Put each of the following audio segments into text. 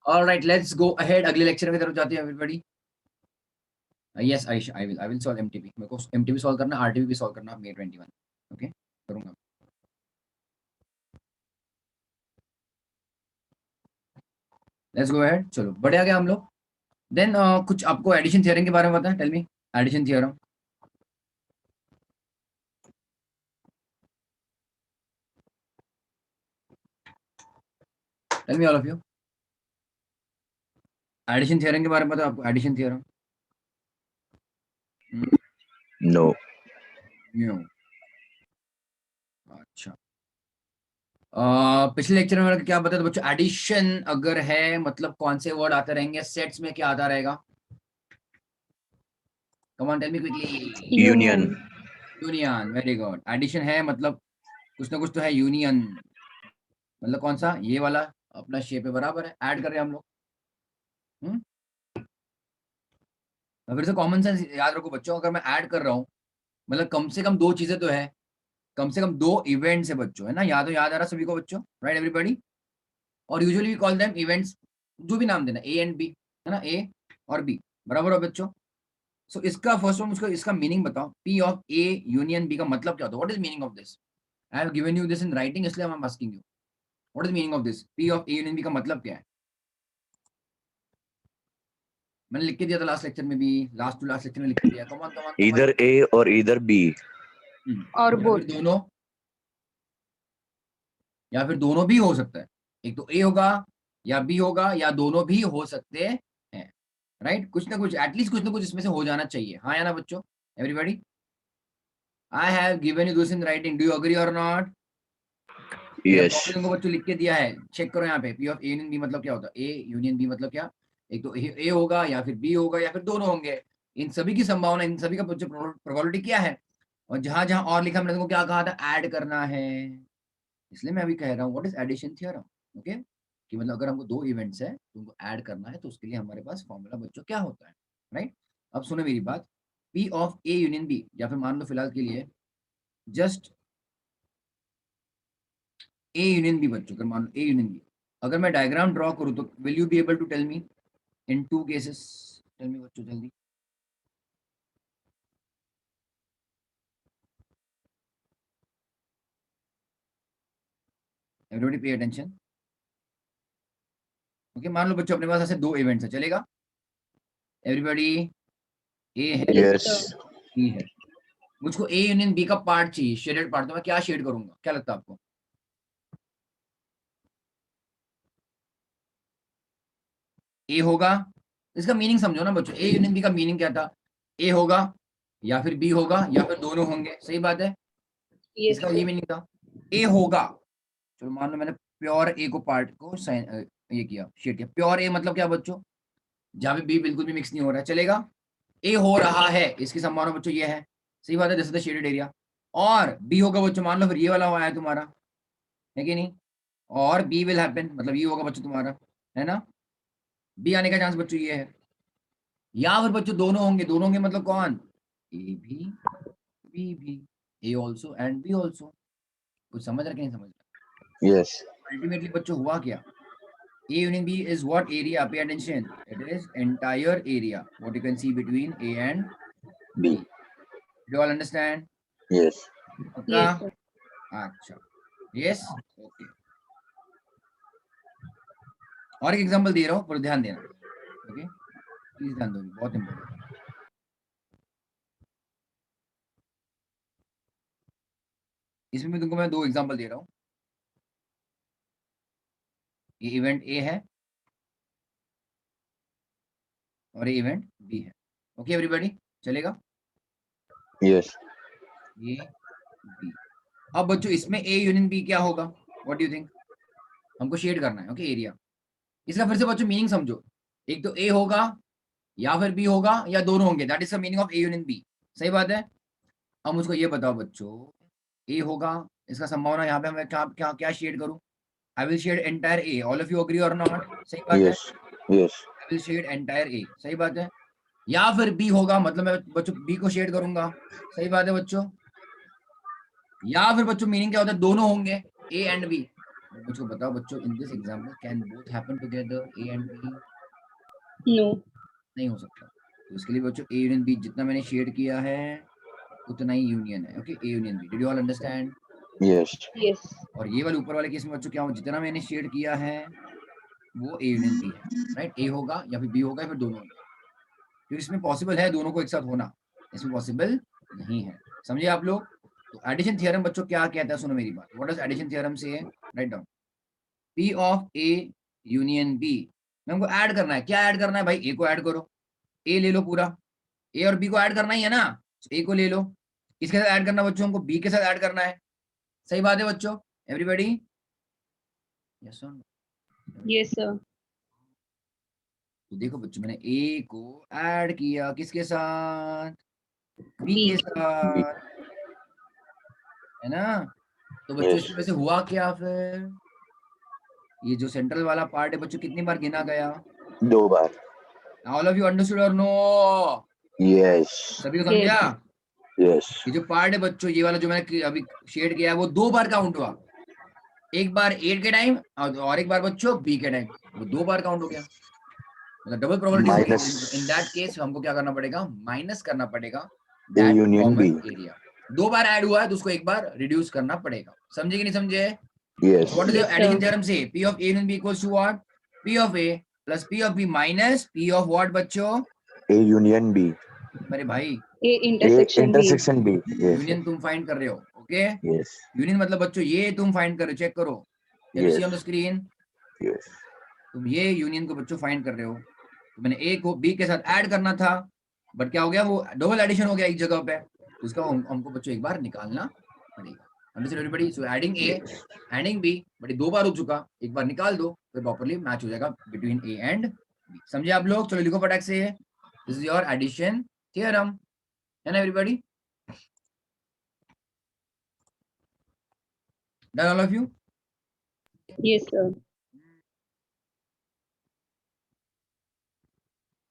Alright, let's go ahead, अगले lecture की तरफ जाते हैं everybody. Yes Ayesha, I will solve MTP. मेरे को एमटीपी सॉल्व करना, आरटीपी भी सॉल्व करना, मे 21। ओके, करूंगा। Let's go ahead. चलो बढ़े आ गया हम लोग। देन कुछ आपको एडिशन थ्योरम के बारे में पता है? Tell me addition theorem. Tell me all of you, addition theorem के बारे में पता है आपको? Addition theorem. नो। नो। अच्छा, पिछले लेक्चर में मैंने क्या बताया था बच्चों? एडिशन अगर है मतलब कौन से वर्ड आते रहेंगे? सेट्स में क्या आता रहेगा? Come on tell me quickly. Union. Union, very good. Addition है मतलब कुछ ना कुछ तो है। यूनियन मतलब कौन सा? ये वाला अपना शेप है, बराबर है, ऐड कर रहे हैं हम लोग। फिर से कॉमन सेंस याद रखो बच्चों, अगर मैं ऐड कर रहा हूँ मतलब कम से कम दो चीजें तो है, कम से कम दो इवेंट्स है बच्चों, है ना? याद हो, याद आ रहा सभी को बच्चों? Right everybody? और usually we call them events, जो भी नाम देना, ए एंड बी, है ना? ए और बी, बराबर हो बच्चों? सो इसका फर्स्ट वन, उसका इसका मीनिंग बताओ। P of A union B का मतलब क्या होता है? What is meaning of this? I have given you this in writing, इसलिए I am asking you what is meaning of this? P of A union B का मतलब क्या है? मैंने लिख के दिया था लास्ट लेक्चर में भी, लास्ट टू लास्ट लेक्चर में लिख के दिया। Come on come on come on. इधर ए और इधर बी। और या बोथ। फिर दोनों, या फिर दोनों भी हो सकता है। एक तो ए होगा या बी होगा, या दोनों भी हो सकते हैं। राइट? कुछ ना कुछ, एटलीस्ट कुछ ना कुछ इसमें से हो जाना चाहिए। हाँ या ना बच्चों? Everybody, I have given you this in writing, do you agree और नॉट? मेरा यस। प्रॉब्लम को बच्चों लिख के दिया है, चेक करो यहाँ पे। P of A union B मतलब क्या होता है? ए यूनियन बी मतलब क्या? एक तो ए होगा या फिर बी होगा या फिर दोनों होंगे। इन सभी की संभावना, इन सभी का प्रोबेबिलिटी क्या है? और जहां जहां और लिखा, मैंने तुमको क्या कहा था? ऐड करना है। इसलिए मैं अभी कह रहा हूँ what is addition theorem. Okay, कि मतलब अगर हमको दो इवेंट्स है तो उनको ऐड करना है, तो उसके लिए हमारे पास फॉर्मूला बच्चों क्या होता है? राइट? अब सुनो मेरी बात। P of A union B, या फिर मान लो फिलहाल के लिए जस्ट ए यूनियन बी बच्चों, अगर मान लो ए यूनियन बी, अगर मैं डायग्राम ड्रॉ करूं तो will you be able to tell me in two cases? Tell me बच्चों जल्दी। Everybody pay attention. ओके, मान लो बच्चों अपने पास ऐसे दो इवेंट्स है, चलेगा? एवरीबॉडी, ए है, यस। बी है। मुझको ए यूनियन बी का पार्ट चाहिए, शेडेड पार्ट। तो मैं क्या शेड करूंगा? क्या लगता है आपको? ए होगा, इसका मीनिंग समझो ना बच्चों। ए यूनियन बी का मीनिंग क्या था? ए होगा या फिर बी होगा या फिर दोनों होंगे, सही बात है? इसका ये मीनिंग था, ए होगा। चलो मान लो मैंने प्योर ए को पार्ट को ये किया, शेड किया। प्योर ए मतलब क्या बच्चों? जहां पे बी बिल्कुल भी मिक्स नहीं हो रहा है, चलेगा? ए हो रहा है, इसकी संभावना बच्चों ये है, सही बात है, जैसे शेडेड एरिया। और बी होगा बच्चों, मान लो फिर ये वाला हुआ है तुम्हारा, है कि नहीं? और बी विल हैपन, मतलब ये होगा बच्चों तुम्हारा, है ना? बी आने का चांस बच्चों ये है। या फिर बच्चों दोनों होंगे, दोनों होंगे मतलब कौन? ए भी, बी भी, ए ऑल्सो एंड बी ऑल्सो। कुछ समझ रहे कि नहीं समझ रहे? यस। अल्टीमेटली बच्चों हुआ क्या? A union B is what area? Pay attention. It is entire area. What you can see between A and B. B. Do you all understand? Yes. पक्का? Yes, sir. अच्छा, yes, okay. और एक example दे रहा हूँ, पर ध्यान देना। Okay, please ध्यान दो, बहुत इंपॉर्टेंट। इसमें भी तुमको मैं दो एग्जांपल दे रहा हूँ। ये इवेंट ए है और ये इवेंट बी है। ओके एवरीबॉडी, चलेगा? यस। ये बी। अब बच्चों इसमें ए यूनियन बी क्या होगा? What do you think? हमको शेड करना है, ओके, एरिया। इसका फिर से बच्चों मीनिंग समझो। एक तो ए होगा या फिर बी होगा या दोनों होंगे, that is the meaning of A union B, सही बात है? अब मुझको ये बताओ बच्चों, ए होगा, इसका संभावना यहाँ पे मैं क्या क्या क्या शेड करूं? I will shade entire A. All of you agree और नॉट? सही बात है? Yes. Yes. I will shade entire A, सही बात है? या फिर बी होगा, मतलब मैं बच्चों बी को शेड करूंगा, सही बात है बच्चों? या फिर बच्चों मीनिंग क्या होता है? दोनों होंगे, ए एंड बी। मुझको बताओ बच्चों, in this example can both happen together A and B? No. नहीं हो सकता। तो इसके लिए बच्चों ए यूनियन बी जितना मैंने शेड किया है उतना ही यूनियन है। Okay, A union B, did you all understand? Yes. Yes. और ये वाले ऊपर वाले केस में बच्चों क्या हो, जितना मैंने शेड किया है वो ए यूनियन बी है, राइट? ए होगा या फिर बी होगा या फिर दोनों होंगे, क्योंकि इसमें पॉसिबल है दोनों को एक साथ होना, इसमें पॉसिबल नहीं है। समझे आप लोग? तो एडिशन थ्योरम बच्चों क्या कहता है, सुनो मेरी बात। व्हाट डज एडिशन थ्योरम से? Write down, P of A union B में हमको ऐड करना है। क्या ऐड करना है भाई? ए को ऐड करो, ए ले लो पूरा, ए और बी को ऐड करना ही है ना, ए को ले लो। किसके साथ ऐड करना बच्चों? हमको बी के साथ ऐड करना है। सही बात है बच्चों, everybody? Yes sir? Yes, sir. तो देखो बच्चों, मैंने ए को ऐड किया किसके साथ? B B. के साथ, है ना? तो बच्चों Yes. इसमें वैसे हुआ क्या फिर? ये जो सेंट्रल वाला पार्ट है बच्चों कितनी बार गिना गया? 2 बार. ऑल ऑफ यू अंडरस्टूड और नो? Yes. सभी को समझा? Yes. ये जो पार्ट है बच्चों, ये वाला जो मैंने अभी शेड किया है वो 2 बार काउंट हुआ, एक बार ए के टाइम और एक बार बच्चों बी के टाइम, वो 2 बार काउंट हो गया, मतलब डबल प्रोबेबिलिटी हो Minus गई। इन दैट केस हमको क्या करना पड़ेगा? माइनस करना पड़ेगा A that union common B. Area. 2 bar add हुआ है तो उसको एक बार रिड्यूस करना पड़ेगा। समझे कि नहीं समझे? Yes. What is Yes, your addition sir. Theorem से? P of A union B equals to what? P of A plus P of B minus P of what बच्चों? A union B. मेरे भाई, A A intersection B. intersection B. Yes. Union तुम find कर रहे हो, okay? Yes. Union मतलब बच्चों ये तुम फाइंड कर रहे हो, चेक करो, can you see on the Yes. Screen? Yes. तुम ये यूनियन को बच्चों फाइंड कर रहे हो, तो मैंने ए को बी के साथ ऐड करना था, बट क्या हो गया, वो डबल एडिशन हो गया एक जगह पे, तो उसका हमको बच्चों एक बार निकालना पड़ेगा। Understand everybody? So adding A, adding B, but ये 2 बार हो चुका, एक बार निकाल दो तो प्रॉपर्ली मैच हो जाएगा बिटवीन ए एंड बी। समझे आप लोग? चलो लिखो फटाक से, this is your addition theorem, है ना everybody? Done all of you? Yes, sir.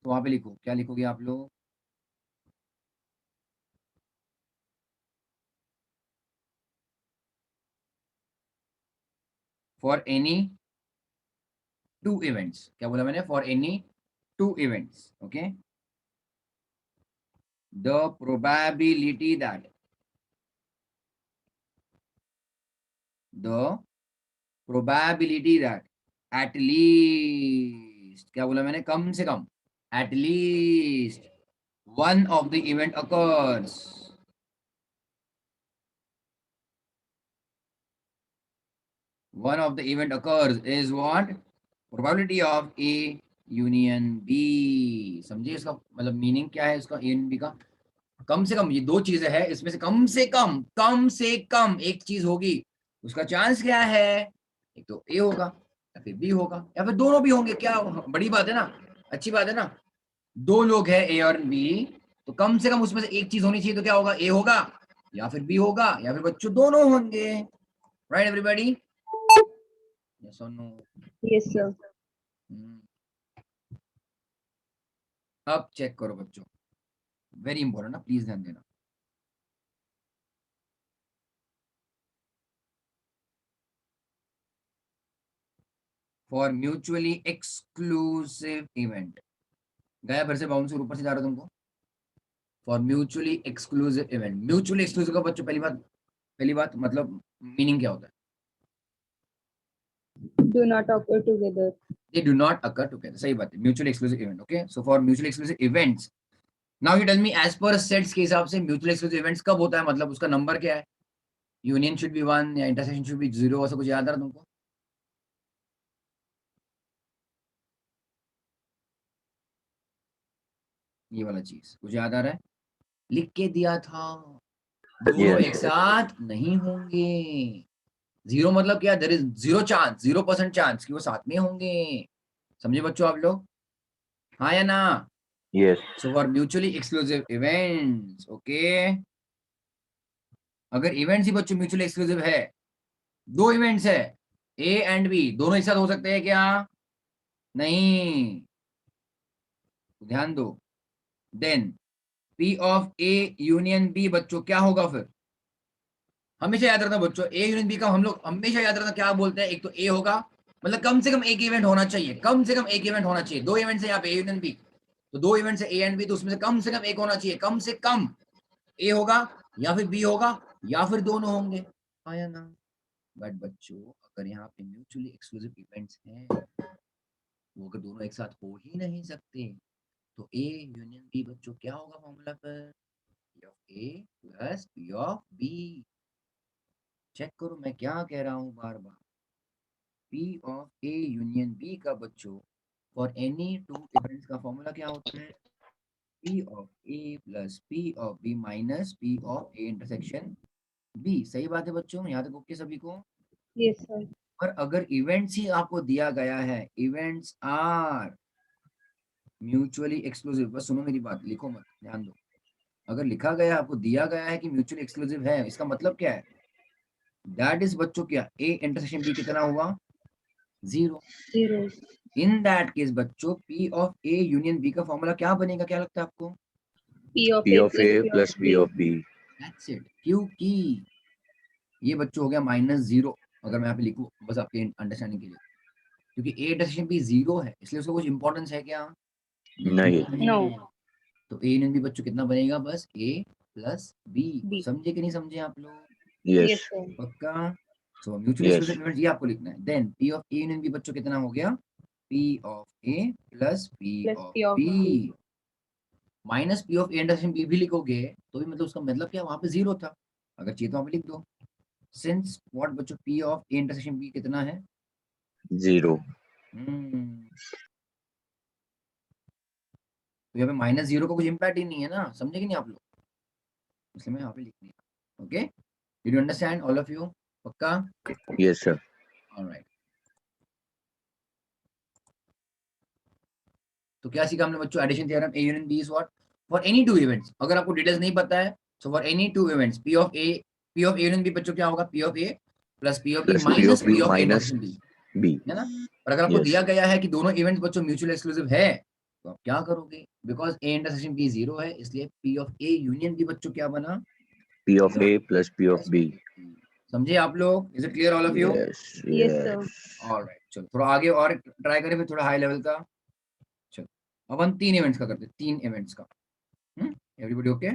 तो वहां पे लिखो, क्या लिखोगे आप लोग? फॉर एनी 2 events, क्या बोला मैंने? For any 2 events, okay, the probability that at least, क्या बोला मैंने? कम से कम, at least one of the event occurs, one of the event occurs is what? Probability of A union B। समझिए इसका मतलब मीनिंग क्या है इसका, A union B का? कम से कम ये 2 चीजें हैं, इसमें से कम से कम एक चीज होगी, उसका चांस क्या है? एक तो ए होगा या फिर बी होगा या फिर दोनों भी होंगे। क्या बड़ी बात है ना, अच्छी बात है ना? 2 लोग हैं ए और बी, तो कम से कम उसमें से एक चीज होनी चाहिए, तो क्या होगा? ए होगा या फिर बी होगा या फिर बच्चों दोनों होंगे, राइट एवरीबॉडी? यस और नो? Yes, sir. अब चेक करो बच्चों, वेरी इंपॉर्टेंट ना, प्लीज ध्यान देना। फॉर म्यूचुअली एक्सक्लूसिव इवेंट, गया फिर से बाउंसर ऊपर से जा रहा तुमको। For mutually exclusive event, mutually exclusive का बच्चों पहली बात मतलब मीनिंग क्या होता है? Do not occur together. They do not occur together, सही बात है, mutually exclusive event. Okay, so for mutually exclusive events, now you tell me as per sets के हिसाब से म्यूचुअली एक्सक्लूसिव इवेंट्स कब होता है, मतलब उसका नंबर क्या है? यूनियन शुड बी 1 या इंटरसेक्शन शुड बी 0, ऐसा कुछ याद आ रहा तुमको? ये वाला चीज कुछ याद आ रहा है? लिख के दिया था, दोनों Yes. एक साथ नहीं होंगे। 0 मतलब क्या? देयर इज 0 चांस, 0% चांस कि वो साथ में होंगे। समझे बच्चों आप लोग? हाँ या ना? Yes. So for mutually exclusive events, okay, अगर इवेंट्स ही बच्चों म्यूचुअली एक्सक्लूसिव है, 2 इवेंट्स है ए एंड बी, दोनों एक साथ हो सकते हैं क्या? नहीं, तो ध्यान दो। Then P of A union B बच्चों क्या होगा फिर? हमेशा याद रखना बच्चों, ए यूनियन बी का हम लोग हमेशा याद रखना क्या बोलते हैं, एक तो ए होगा, मतलब कम से कम एक इवेंट होना चाहिए, कम से कम एक इवेंट होना चाहिए। दो इवेंट है यहाँ पे ए यूनियन बी, तो दो इवेंट है ए एंड बी, तो उसमें से कम एक होना चाहिए, कम से कम ए होगा या फिर बी होगा या फिर दोनों होंगे, आया ना। बट बच्चों अगर यहाँ पे म्यूचुअली एक्सक्लूसिव इवेंट्स हैं, वो अगर दोनों एक साथ हो ही नहीं सकते, तो ए यूनियन बी बच्चों क्या होगा फॉर्मूला पर, P of A plus P of B। चेक करो मैं क्या कह रहा हूँ बार बार, P of A union B का बच्चों फॉर एनी टू इवेंट्स का फॉर्मूला क्या होता है, P of A plus P of B minus P of A intersection B। सही बात है बच्चों, यहाँ तक ओके सभी को। Yes, sir. पर अगर इवेंट्स ही आपको दिया गया है, इवेंट्स आर म्यूचुअली एक्सक्लूसिव, बस सुनो मेरी बात, लिखो मत, ध्यान दो। अगर लिखा गया आपको दिया गया है कि म्यूचुअली एक्सक्लूसिव है, इसका मतलब क्या है, दैट इज बच्चों क्या, ए इंटरसेक्शन बी कितना हुआ, 0। 0. इन दैट केस बच्चों P of A union B का फॉर्मूला क्या बनेगा, क्या लगता है आपको, P of P A of A plus P P of of B. That's it. क्योंकि ये बच्चों हो गया -0, अगर मैं यहाँ पे लिखूं बस आपके अंडरस्टैंडिंग के लिए, क्योंकि A इंटरसेक्शन B 0 है, इसलिए उसका कुछ इंपॉर्टेंस है क्या, नहीं। No. तो A यूनियन B बच्चों कितना बनेगा, बस A प्लस B। B. समझे कि नहीं समझे आप लोग, Yes. Yes, sir. पक्का। So mutually Yes. Exclusive events ये आपको लिखना है। Then P of A union B बच्चों कितना हो गया, P of A plus P Plus of P of B B. Minus P of A intersection B भी लिखोगे तो भी मतलब उसका मतलब क्या, वहां पे 0 था, अगर चाहिए तो वहां पे लिख दो। सिंस व्हाट बच्चों, P of A intersection B कितना है, 0. तो यहाँ पे -0 का कुछ इम्पैक्ट ही नहीं है ना, समझे कि नहीं आप लोग, इसलिए मैं यहाँ पे लिख दिया। Okay, did you understand all of you, पक्का, Yes, sir. ऑलराइट। तो क्या सीखा हमने बच्चों, addition theorem, A union B is what, for any two events. अगर आपको डिटेल्स नहीं पता है, so for any two events P of A union B बच्चों क्या होगा, P of A plus P of B Plus P minus of B P of A minus intersection B, B. है ना। और अगर आपको Yes. दिया गया है कि दोनों इवेंट्स बच्चों म्यूचुअल एक्सक्लूसिव है, तो आप क्या करोगे, बिकॉज A इंटरसेक्शन B 0 है, इसलिए P of A union B बच्चों क्या बना, P of A plus P of B. समझे आप लोग, is it clear all of you, Yes. Yes, sir. Alright. चलो थोड़ा आगे और ट्राई करें, फिर थोड़ा हाई लेवल का। चलो अब हम 3 इवेंट्स का करते हैं, 3 इवेंट्स का, एवरीबॉडी ओके।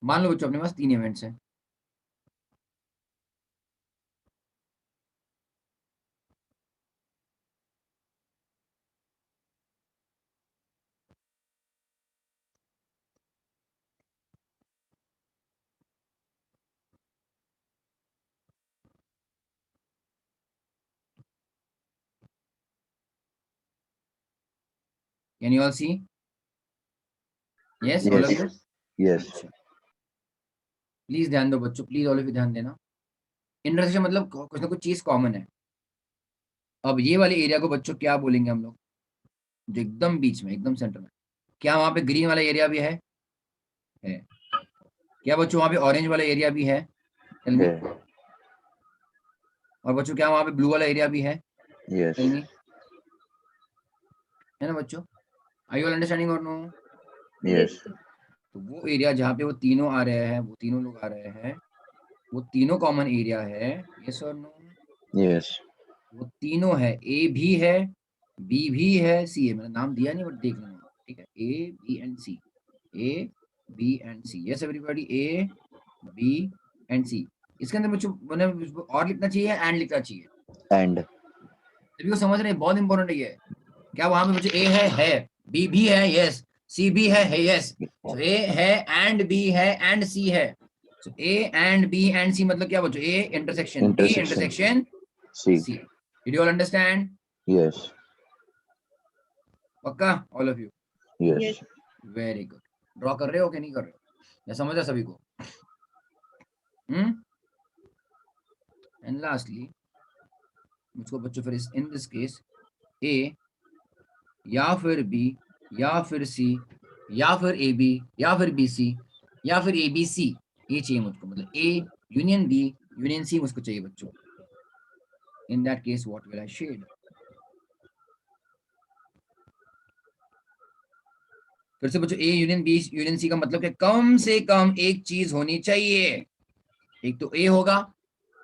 मान लो बच्चों अपने पास 3 इवेंट्स हैं, can you all see, yes all of Yes. You. Yes. Please ध्यान दो बच्चों, प्लीज ऑल ऑफ यू ध्यान देना। इंटरसेक्शन मतलब कुछ ना कुछ चीज कॉमन है। अब ये वाले एरिया को बच्चों क्या बोलेंगे हम लोग, जो एकदम बीच में, एकदम सेंटर में, क्या वहां पे ग्रीन वाला एरिया भी है, क्या बच्चों वहां पे ऑरेंज वाला एरिया भी है, टेल मी। Yeah. और बच्चों क्या वहां पे ब्लू वाला एरिया भी है, Yes. टेल मी, है ना बच्चों, आर यू ऑल अंडरस्टैंडिंग और नो। Yes. तो वो एरिया जहाँ पे वो तीनों आ रहे हैं, वो तीनों लोग आ रहे हैं, वो तीनों कॉमन एरिया है, यस और नो। Yes. वो तीनों है, ए भी है, बी भी है, सी है, मैंने नाम दिया नहीं बट देख लेना, ठीक है, A B and C, A B and C, yes everybody, A B and C. इसके अंदर मुझे मैंने और लिखना चाहिए, एंड लिखना चाहिए, And. सभी को समझ रहे हैं, बहुत इंपॉर्टेंट है ये। क्या वहां पे मुझे ए है, बी भी है, यस, सी भी है, यस, सो ए है एंड बी है एंड सी है, so A and B and C मतलब क्या बच्चों, A intersection B intersection C. C. Did you all understand, Yes. पक्का all of you, Yes. Very good. Draw कर रहे हो कि नहीं कर रहे हो, या समझ रहा सभी को, एंड लास्टली मुझको बच्चों फिर इन दिस केस ए या फिर बी या फिर सी या फिर ए बी या फिर बी सी या फिर ए बी सी, ये चाहिए मुझको, मतलब A union B union C मुझको चाहिए बच्चों। In that case what will I shade, फिर से बच्चों, A union B union C का मतलब क्या, कम से कम एक चीज होनी चाहिए। एक तो ए होगा,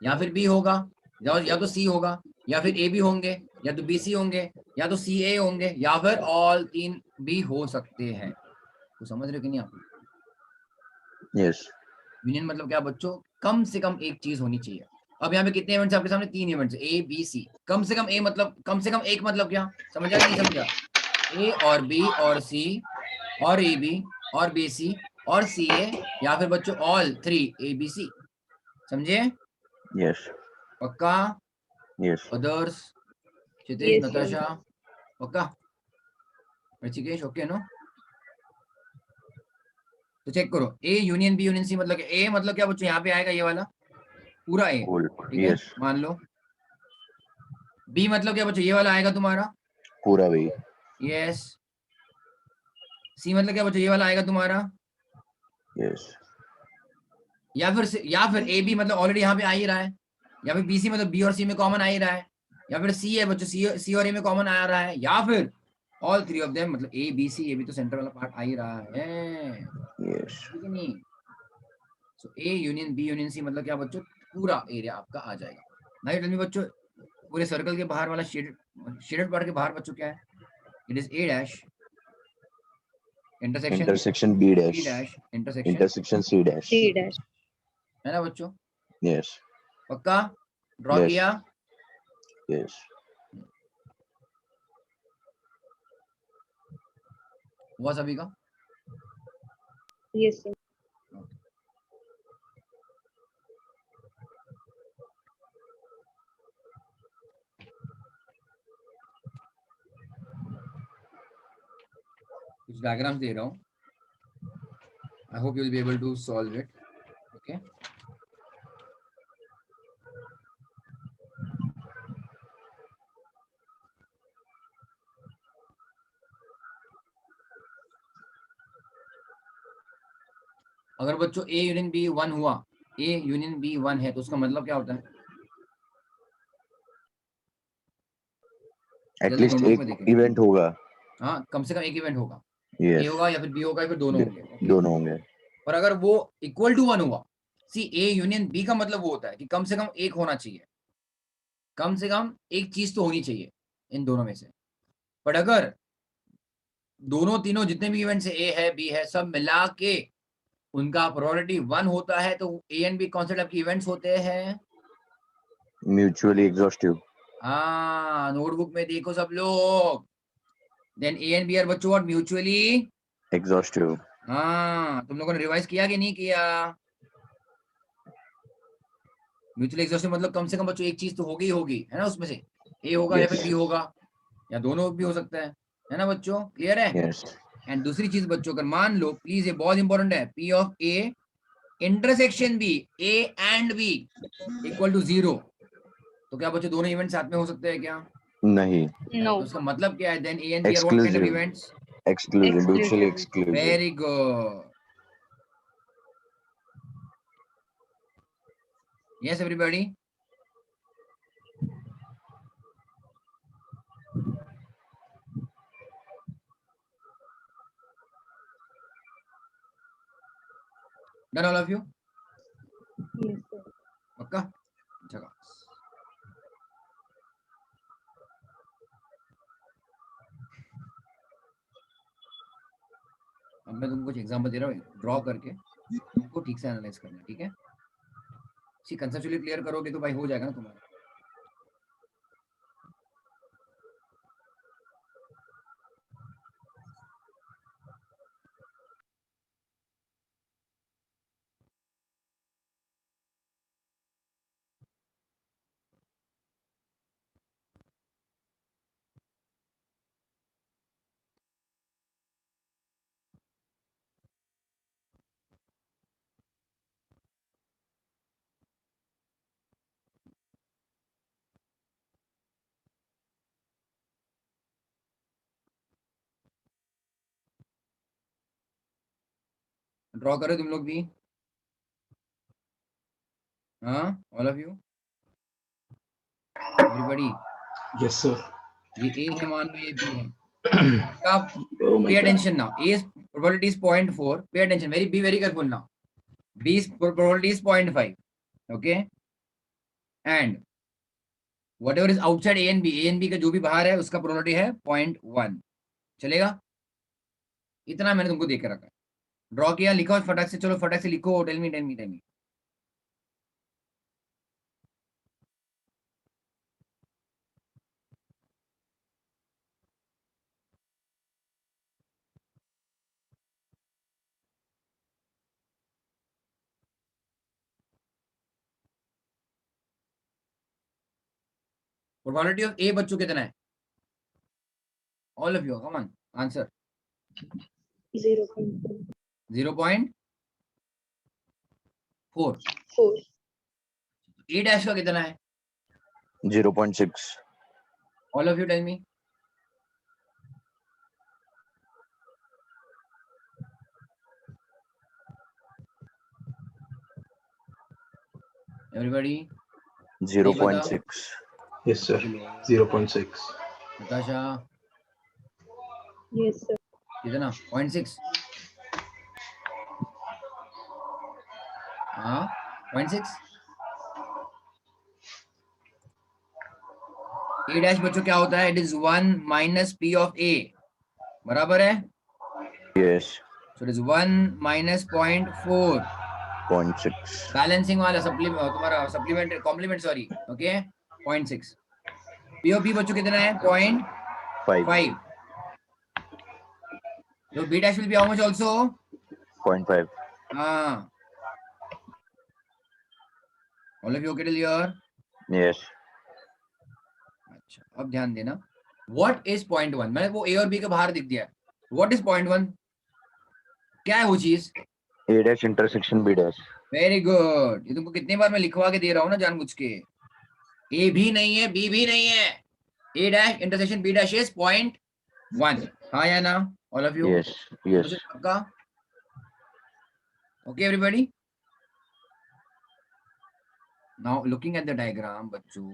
या फिर बी होगा, या तो सी होगा, या फिर ए बी होंगे, या तो बी सी होंगे, या तो सी ए होंगे, या फिर ऑल तीन भी हो सकते हैं। तो समझ रहे हो कि नहीं आप? यस, यूनियन मतलब क्या बच्चों, कम से कम एक चीज होनी चाहिए। अब यहाँ पे कितने इवेंट्स आपके सामने, 3 इवेंट्स, ए बी सी। कम से कम ए मतलब, कम से कम एक मतलब क्या, समझा कि नहीं समझा? ए और बी और सी और ए बी और बी सी और सी ए, या फिर बच्चों ऑल 3 ए बी सी। समझे? यस, पक्का? Yes, others? Kshitij, Yes, sir. Natasha? पक्का? Rishikesh okay no? तो चेक करो, A union B union C मतलब क्या? ए मतलब क्या बच्चों, यहाँ पे आएगा ये वाला पूरा ए, होल, ठीक है, यस, मान लो। बी मतलब क्या बच्चों, ये वाला आएगा तुम्हारा, पूरा भी, यस। सी मतलब क्या बच्चों, ये वाला आएगा तुम्हारा, यस, या फिर ए बी मतलब ऑलरेडी यहाँ पे आ ही रहा है, या फिर बी सी मतलब बी और सी में कॉमन आ ही रहा है, या फिर सी है बच्चों, सी और ए में कॉमन आ रहा है, या फिर ऑल 3 ऑफ देम मतलब ए बी सी, ये भी तो सेंटर वाला पार्ट आ ही रहा है, यस, ठीक है नहीं? So A union B union C मतलब क्या बच्चों, पूरा एरिया आपका आ जाएगा। नाउ टेल मी बच्चों, पूरे सर्कल के बाहर वाला शेडेड पार्ट के बाहर बच्चों क्या है? It is A dash intersection intersection B B dash, dash intersection, intersection C dash, C dash. है ना बच्चों? यस, पक्का? Draw Yes. किया? यस, हुआ सभी का? Yes, sir. कुछ डायग्राम्स दे रहा हूँ, I hope you will be able to solve it, okay? अगर बच्चों ए यूनियन बी 1 हुआ, ए यूनियन बी 1 है, तो उसका मतलब क्या होता है? जल्दी एटलीस्ट नोटबुक में एक देखें। इवेंट होगा, हाँ, कम से कम एक इवेंट होगा, ए यस, होगा या फिर बी होगा या फिर दोनों होंगे, okay? दोनों होंगे, पर अगर वो इक्वल टू 1 हुआ, सी ए यूनियन बी का मतलब वो होता है कि कम से कम एक होना चाहिए, कम से कम एक चीज तो होनी चाहिए इन दोनों में से। पर अगर दोनों तीनों जितने भी इवेंट्स ए है बी है सब मिला के उनका प्रोबेबिलिटी 1 होता है, तो ए एंड बी कौन से टाइप के इवेंट्स होते हैं? म्यूचुअली एग्जॉस्टिव, हाँ, नोटबुक में देखो सब लोग, then A and B are बच्चों व्हाट, म्यूचुअली एग्जॉस्टिव, हाँ, तुम लोगों ने रिवाइज किया कि नहीं किया? म्यूचुअली एग्जॉस्टिव मतलब कम से कम बच्चों एक चीज तो होगी ही होगी, है ना, उसमें से ए होगा या यस, फिर बी होगा, या दोनों भी हो सकता है ना बच्चों? क्लियर है? यस, एंड दूसरी चीज बच्चों, अगर मान लो प्लीज, ये बहुत इंपॉर्टेंट है, P of A intersection B, A and B equal to 0, तो क्या बच्चों दोनों इवेंट साथ में हो सकते हैं क्या? नहीं, तो No. उसका मतलब क्या है? Then A and B are what kind of exclusive, events? Exclusive, mutually Exclusive. Exclusive, very good, yes everybody? Done all of you? Yes, sir. पक्का? जगह अब मैं तुमको कुछ एग्जांपल दे रहा हूँ, ड्रॉ करके तुमको ठीक से एनालाइज करना, ठीक है? सी कंसेप्चुअली क्लियर करोगे तो भाई हो जाएगा ना तुम्हारा। ड्रॉ करो तुम लोग भी, हाँ, all of you, everybody? Yes, sir. ये ए है, मान लो ये बी है, आप Oh my पे God. Attention now, A probability is 0.4. Pay attention, be very careful now. B is probability is 0.5. Okay, and whatever is outside A and B का जो भी बाहर है उसका probability है 0.1. चलेगा? इतना मैंने तुमको देकर रखा है. ड्रॉ किया, लिखो फटाक से, चलो फटाक से लिखो. Tell me. Probability of A बच्चों कितना है? All of you come on answer. 0.4. 0.4. 4. A dash का कितना है? 0.6. All of you tell me. Everybody. 0.6. Yes, sir. 0.6. Natasha Yes, sir. कितना? 0.6. हाँ 0.6. ए डैश बच्चों क्या होता है? It is 1 minus P of A. बराबर है? Yes. So it is 1 minus 0.4. 0.6. Balancing वाला तुम्हारा supplement complement sorry. Okay 0.6. P of B बच्चों कितना है? 0.5. 5. So B dash will be how much also? 0.5. हाँ. All of you okay till here? Yes. अच्छा, अब ध्यान देना. What is 0.1? मैंने वो A और B के बाहर दिख दिया. What is 0.1? क्या है वो चीज? A dash intersection B dash. Very good. ये तुमको कितनी बार मैं लिखवा के दे रहा हूँ ना जानबूझ के. A भी नहीं है, B भी नहीं है. A dash intersection B dash is 0.1. हाँ या ना? All of you? Yes. Yes. पक्का? Okay everybody? Now looking at the diagram बच्चों,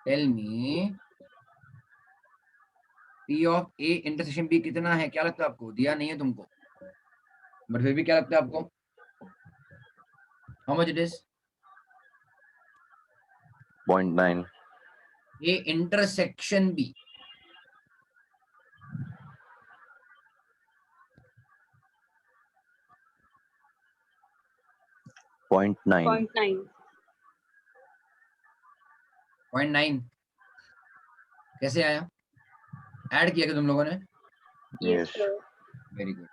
tell me P of A intersection B कितना है? क्या लगता है आपको? दिया नहीं है तुमको, बट फिर भी क्या लगता है आपको? How much it is? 0.9. A intersection B. Point 9. 0.9. 0.9 कैसे आया? ऐड किया क्या तुम लोगों ने? Yes, Yes. sir. Very good.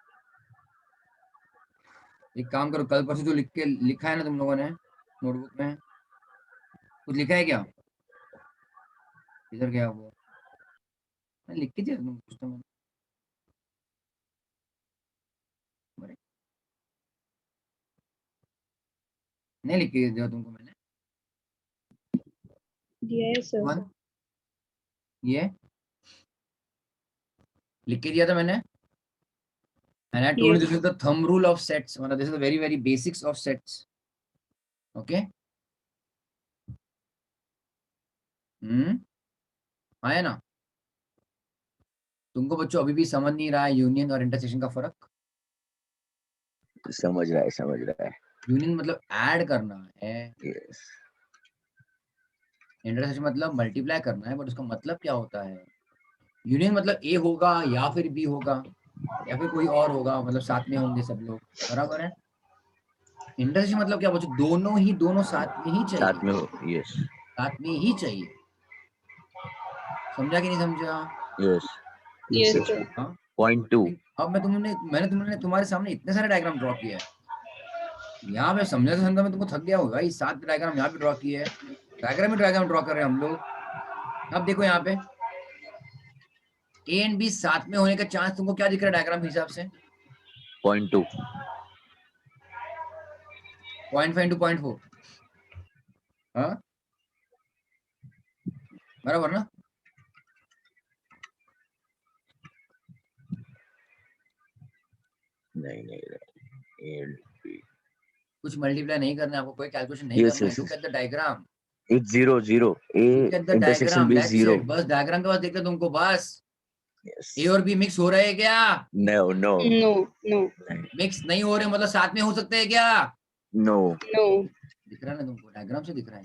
एक काम करो, कल परसों जो लिखा है ना तुम लोगों ने नोटबुक में, कुछ लिखा है क्या? इधर गया वो? मैं लिख के दिया तुमको कुछ तो मैंने. अरे, नहीं लिख के दिया तुमको मैंने. Yes, sir. वन ये लिख के दिया था मैंने. And I told you Yes. this is the thumb rule of sets. मतलब this is the very basics of sets. Okay? आया ना? तुमको बच्चों अभी भी समझ नहीं रहा है यूनियन और इंटरसेक्शन का फर्क? समझ रहा है. यूनियन मतलब ऐड करना है, Yes. इंटरसेक्शन मतलब मल्टीप्लाई करना है, बट उसका मतलब क्या होता है? यूनियन मतलब ए होगा या फिर बी होगा या फिर कोई और होगा, मतलब साथ में होंगे सब लोग. बराबर है? इंटरसेक्शन मतलब क्या बच्चों? दोनों साथ में ही चाहिए. साथ में हो. Yes. साथ में ही चाहिए. समझा कि नहीं समझा? Yes. Yes, sir. sir. हाँ. 0.2. अब मैंने तुम्हारे सामने इतने सारे डायग्राम ड्रॉ किए हैं. यहाँ पे समझा मैं तुमको थक गया हूँ भाई. 7 डायग्राम यहाँ पे ड्रॉ किए हैं. डायग्राम ड्रॉ कर रहे हैं हम लोग. अब देखो यहाँ पे ए एंड बी साथ में होने का चांस तुमको क्या दिख रहा है डायग्राम के हिसाब से? 0.2. 0.5 into 0.4. हाँ बराबर ना? नहीं. A and B. कुछ मल्टीप्लाई नहीं करना है आपको, कोई कैलकुलेशन नहीं Yes, करना है. yes, look at the diagram. It's 0. A Look at the intersection diagram. B is That's 0. it. बस डायग्राम के पास देखते तुमको बस. Yes. ए और बी मिक्स हो रहे हैं क्या? No, no, No. No. Mix नहीं हो रहे मतलब साथ में हो सकते हैं क्या? no. No. दिख रहा है ना तुमको, डायग्राम से दिख रहा है।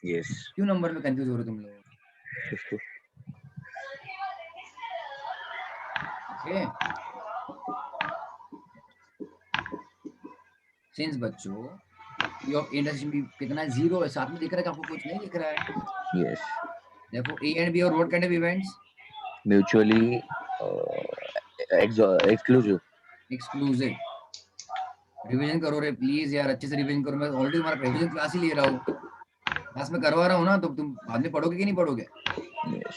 Yes. क्यों नंबर में कंफ्यूज हो रहे हो तुम लोग? ओके सिंस बच्चों P of A intersection B कितना है? 0 है। साथ में दिख रहा है कि आपको कुछ नहीं दिख रहा है? Yes. देखो ए एंड बी और what kind of events? Mutually exclusive. Exclusive. Revision करो रे प्लीज यार, अच्छे से रिवीजन करो। मैं ऑलरेडी तुम्हारा रिवीजन क्लास ही ले रहा हूँ, क्लास में करवा रहा हूँ ना, तो तुम बाद में पढ़ोगे कि नहीं पढ़ोगे? Yes.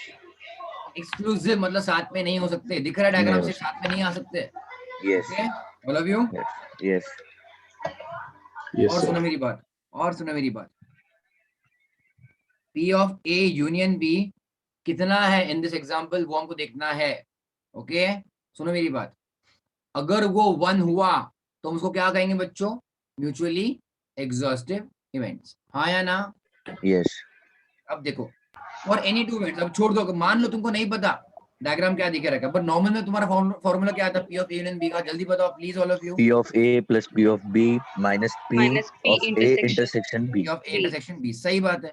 एक्सक्लूसिव मतलब साथ में नहीं हो सकते। दिख रहा है डायग्राम से, साथ में नहीं आ सकते। Yes. Okay all of you? Yes. Yes. Yes, और sir. सुनो मेरी बात, और सुनो मेरी बात। P of A union B कितना है इन दिस एग्जांपल, वो हमको देखना है। ओके सुनो मेरी बात, अगर वो 1 हुआ तो हम उसको क्या कहेंगे बच्चों? Mutually exhaustive events. हाँ या ना? Yes. अब देखो फॉर एनी टू इवेंट्स, अब छोड़ दो, मान लो तुमको नहीं पता डायग्राम क्या दिख रहा है, बट नॉर्मल में तुम्हारा फॉर्मूला क्या था? P of A union B का, जल्दी बताओ please all of you. P of A plus P of B minus P Minus P of A intersection. intersection B. P of A intersection B, सही बात है।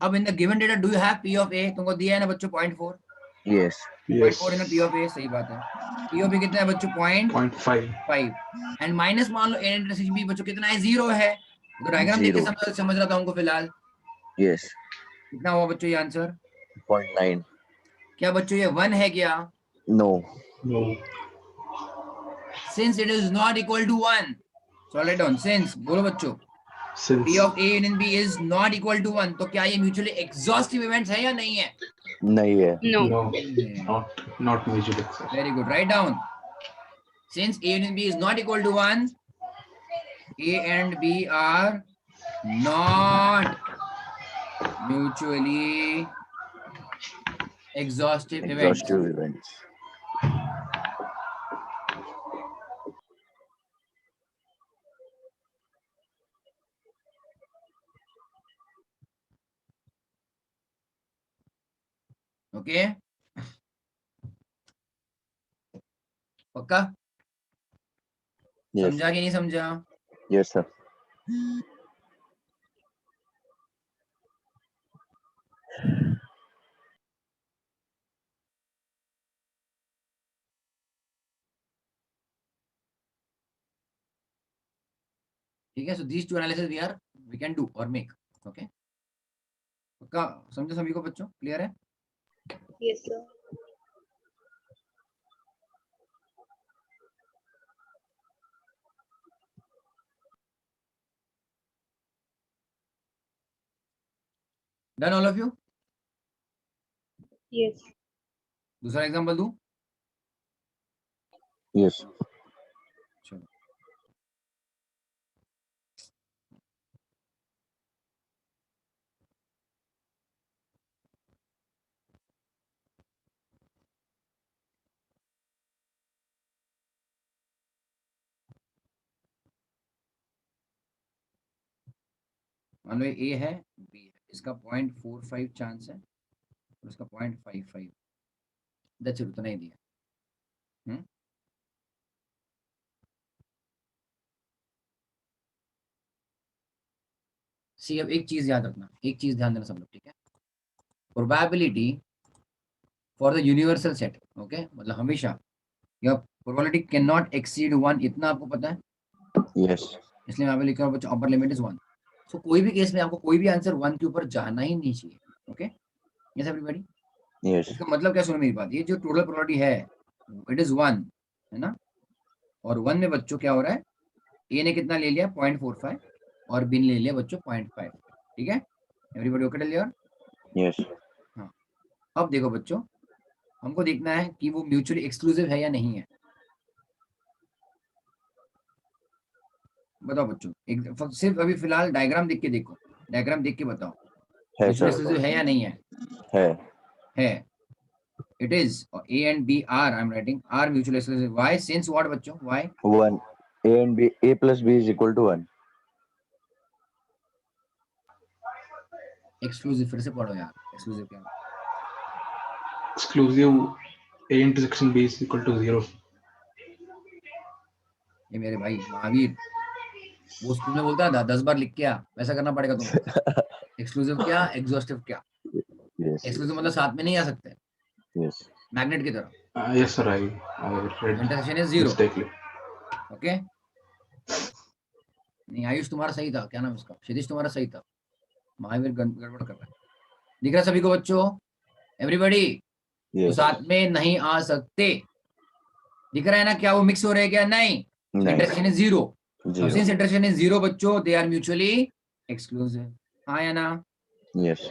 अब in the given data do you have P of A? तुमको दिया है ना बच्चों 0.4, Yes. 0.4 in Yes. P of A, सही बात है। P ऑफ A कितना है बच्चों? 0.5 0.5. एंड माइनस मान लो A इंटरसेक्शन B बच्चों कितना है? 0 है। तो डायग्राम देख के Zero. समझ रहा था हमको फिलहाल। Yes. कितना हुआ बच्चों ये आंसर? 0.9. क्या बच्चों ये 1 है क्या? No. No. Since it is not equal to 1, so write down since, बोलो बच्चों। Since P of A union B is not equal to 1, तो क्या ये म्यूचुअली एग्जॉस्टिव इवेंट्स है या नहीं है? नहीं है. No. no, नहीं है। not mutual excess. Very good. Write down. Since A and B is not equal to 1, A and B are not mutually exhaustive events. Exhaustive events. Okay? पक्का? Yes. समझा कि नहीं समझा? Yes, sir. ठीक है, so these two analysis we can do or make. Okay? पक्का समझे सभी को बच्चों? क्लियर है? Yes, sir. Done all of you? Yes. दूसरा एग्जांपल दूं? Yes. चलो मान लो ए है, बी है, इसका 0.45 चांस है और इसका 0.55, दैट्स इट, उतना ही दिया। सी अब एक चीज याद रखना, एक चीज ध्यान देना सब लोग, ठीक है? Probability for the universal set, okay, मतलब हमेशा your probability can not exceed 1, इतना आपको पता है, Yes. इसलिए मैं लिखा हूं अपर लिमिट इज 1। सो कोई भी केस में आपको कोई भी आंसर 1 के ऊपर जाना ही नहीं चाहिए। Okay yes everybody? Yes. इसका मतलब क्या, सुनो मेरी बात, ये जो टोटल प्रोबेबिलिटी है इट इज 1, है ना? और 1 में बच्चों क्या हो रहा है, ए ने कितना ले लिया 0.45 और बी ने ले लिया बच्चों 0.5, ठीक है? Everybody okay till here? Yes. हाँ, अब देखो बच्चों, हमको देखना है कि वो म्यूचुअली एक्सक्लूसिव है या नहीं है। बताओ बच्चों, सिर्फ अभी फिलहाल डायग्राम देख के देखो, डायग्राम देख के बताओ है म्यूचुअली sir. एक्सक्लूसिव है या नहीं है? है. है। It is A and B are, I am writing, are mutually exclusive. Why? Since what बच्चों? Why? 1. A and B. A plus B is equal to 1. Exclusive फिर से पढ़ो यार, एक्सक्लूसिव क्या? Exclusive A intersection B is equal to 0. ये मेरे भाई महावीर वो स्कूल में बोलता था 10 बार लिख के आ, वैसा करना पड़ेगा तुमको। एक्सक्लूसिव क्या, एग्जॉस्टिव क्या। Yes. एक्सक्लूसिव मतलब साथ में नहीं आ सकते, Yes. मैग्नेट की तरह। Yes, sir. I read intersection is 0। mistakenly. Okay, नहीं आयुष तुम्हारा सही था, क्या नाम है उसका, क्षितिज तुम्हारा सही था, महावीर गड़बड़ कर रहा है। दिख रहा है सभी को बच्चों, एवरीबॉडी? तो Yes. साथ में नहीं आ सकते, दिख रहा है ना, क्या वो मिक्स हो रहे हैं क्या? नहीं, नहीं. Intersection is 0। Zero. Since intersection is 0 बच्चों, दे आर म्यूचुअली एक्सक्लूसिव। हाँ या ना? Yes.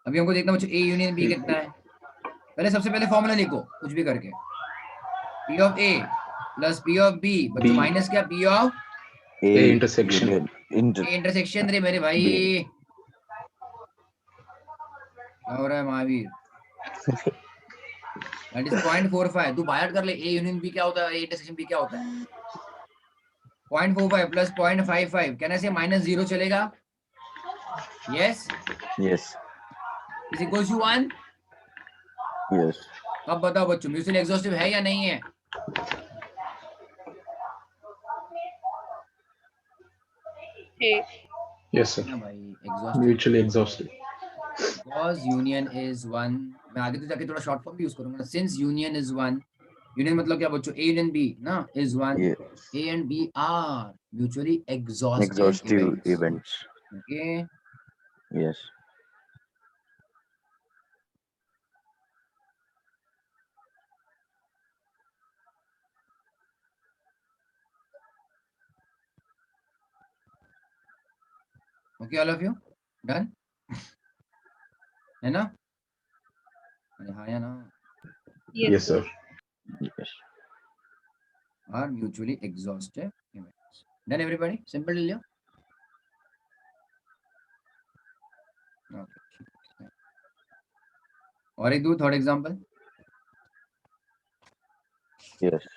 अभी हमको देखना बच्चों, ए यूनियन बी कितना है। पहले सबसे पहले फॉर्मूला लिखो कुछ भी करके, P of A plus P of B बच्चों B. माइनस क्या, P of A A intersection. union inter. A intersection. रे मेरे भाई B. क्या हो रहा है महावीर? That is 0.45। तू बायट कर ले, ए यूनियन बी क्या होता है, ए इंटरसेक्शन बी क्या होता है। 0.45 प्लस 0.55 कहने से -0 चलेगा। Yes, Yes. Is equals to 1। Yes. अब बताओ बच्चों, म्यूचुअल एग्जॉस्टिव है या नहीं है? A. Yes, sir. ना भाई, exhaustive Mutually exhaustive. Because union is 1। मैं आगे तो जाके थोड़ा शॉर्ट फॉर्म भी यूज करूंगा, सिंस यूनियन इज 1। यूनियन मतलब क्या बच्चों, ए यूनियन बी ना is 1। Yes. A and B are mutually exhaustive Exhaustive events. events. Okay. Yes. Okay, all of you done? है ना? अरे हाँ या ना? Yes, sir. Yes. Are mutually exhaustive events. Done everybody? Simple ले लिया? Okay. और एक दो थर्ड एग्जांपल। Yes.